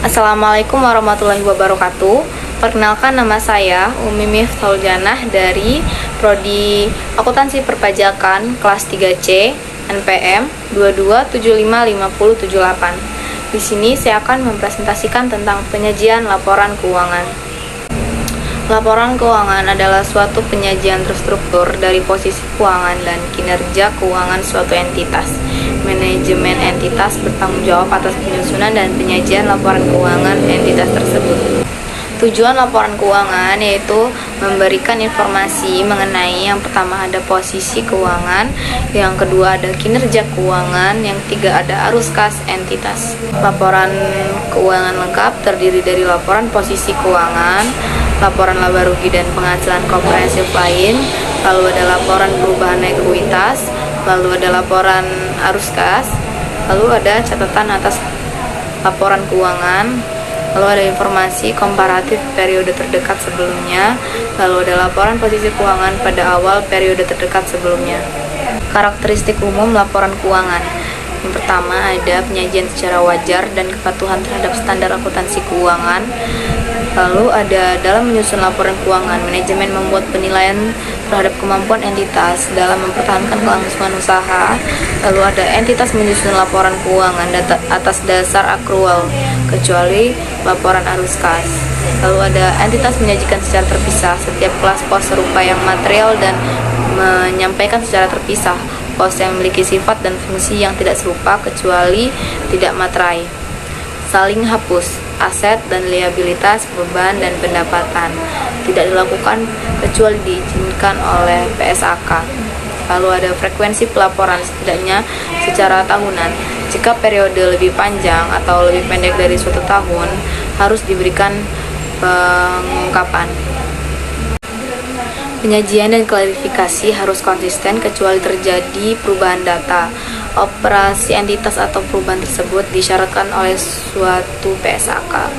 Assalamualaikum warahmatullahi wabarakatuh. Perkenalkan, nama saya Umi Miftaul Janah dari Prodi Akuntansi Perpajakan kelas 3C NPM 22755078. Di sini saya akan mempresentasikan tentang penyajian laporan keuangan. Laporan keuangan adalah suatu penyajian terstruktur dari posisi keuangan dan kinerja keuangan suatu entitas. Manajemen entitas bertanggung jawab atas penyusunan dan penyajian laporan keuangan entitas tersebut. Tujuan laporan keuangan yaitu memberikan informasi mengenai yang pertama ada posisi keuangan, yang kedua ada kinerja keuangan, yang ketiga ada arus kas entitas. Laporan keuangan lengkap terdiri dari laporan posisi keuangan, laporan laba rugi dan penghasilan komprehensif lain, lalu ada laporan perubahan ekuitas, lalu ada laporan arus kas, lalu ada catatan atas laporan keuangan, lalu ada informasi komparatif periode terdekat sebelumnya, lalu ada laporan posisi keuangan pada awal periode terdekat sebelumnya. Karakteristik umum laporan keuangan. Yang pertama ada penyajian secara wajar dan kepatuhan terhadap standar akuntansi keuangan. Lalu ada dalam menyusun laporan keuangan, manajemen membuat penilaian terhadap kemampuan entitas dalam mempertahankan kelangsungan usaha. Lalu ada entitas menyusun laporan keuangan atas dasar akrual, kecuali laporan arus kas. Lalu ada entitas menyajikan secara terpisah setiap kelas pos serupa yang material dan menyampaikan secara terpisah pos yang memiliki sifat dan fungsi yang tidak serupa kecuali tidak materai. Saling hapus aset dan liabilitas, beban dan pendapatan tidak dilakukan kecuali diizinkan oleh PSAK. Lalu ada frekuensi pelaporan setidaknya secara tahunan. Jika periode lebih panjang atau lebih pendek dari suatu tahun, harus diberikan pengungkapan. Penyajian dan klarifikasi harus konsisten kecuali terjadi perubahan data. Operasi entitas atau perubahan tersebut disyaratkan oleh suatu PSAK.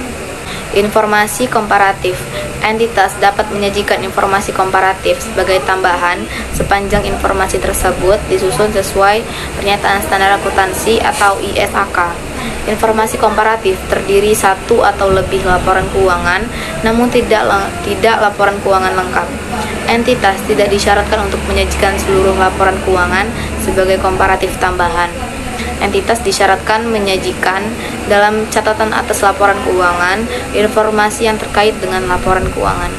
Informasi komparatif. Entitas dapat menyajikan informasi komparatif sebagai tambahan sepanjang informasi tersebut disusun sesuai pernyataan standar akuntansi atau ISAK. Informasi komparatif terdiri satu atau lebih laporan keuangan, namun tidak laporan keuangan lengkap. Entitas tidak disyaratkan untuk menyajikan seluruh laporan keuangan sebagai komparatif tambahan. Entitas disyaratkan menyajikan dalam catatan atas laporan keuangan informasi yang terkait dengan laporan keuangan.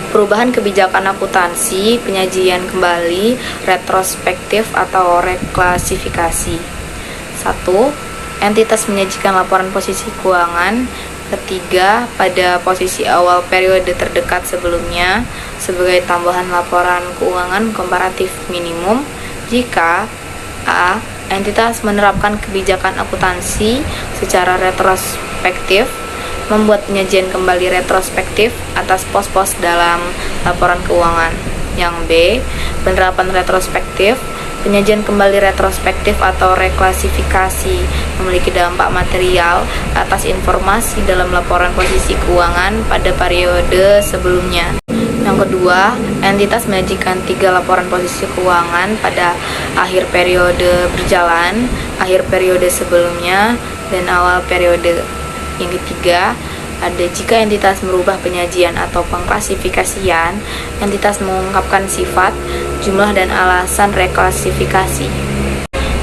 Perubahan kebijakan akuntansi, penyajian kembali, retrospektif atau reklasifikasi. 1. Entitas menyajikan laporan posisi keuangan. Ketiga, pada posisi awal periode terdekat sebelumnya sebagai tambahan laporan keuangan komparatif minimum jika A. Entitas menerapkan kebijakan akuntansi secara retrospektif, membuat penyajian kembali retrospektif atas pos-pos dalam laporan keuangan. Yang B. Penerapan retrospektif, penyajian kembali retrospektif atau reklasifikasi memiliki dampak material atas informasi dalam laporan posisi keuangan pada periode sebelumnya. Yang kedua, entitas menyajikan 3 laporan posisi keuangan pada akhir periode berjalan, akhir periode sebelumnya, dan awal periode. Yang ketiga, ada jika entitas merubah penyajian atau pengklasifikasian, entitas mengungkapkan sifat, jumlah dan alasan reklasifikasi.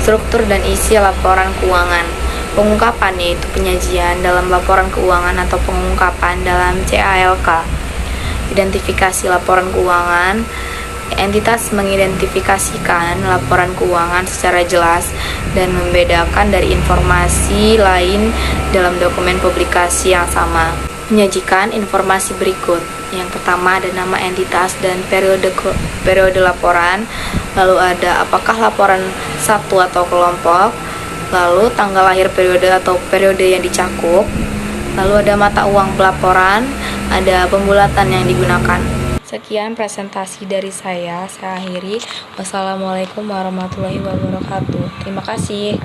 Struktur dan isi laporan keuangan. Pengungkapan yaitu penyajian dalam laporan keuangan atau pengungkapan dalam CALK. Identifikasi laporan keuangan. Entitas mengidentifikasikan laporan keuangan secara jelas dan membedakan dari informasi lain dalam dokumen publikasi yang sama. Menyajikan informasi berikut. Yang pertama ada nama entitas dan periode laporan, lalu ada apakah laporan satu atau kelompok, lalu tanggal lahir periode atau periode yang dicakup, lalu ada mata uang pelaporan, ada pembulatan yang digunakan. Sekian presentasi dari saya akhiri. Wassalamualaikum warahmatullahi wabarakatuh. Terima kasih.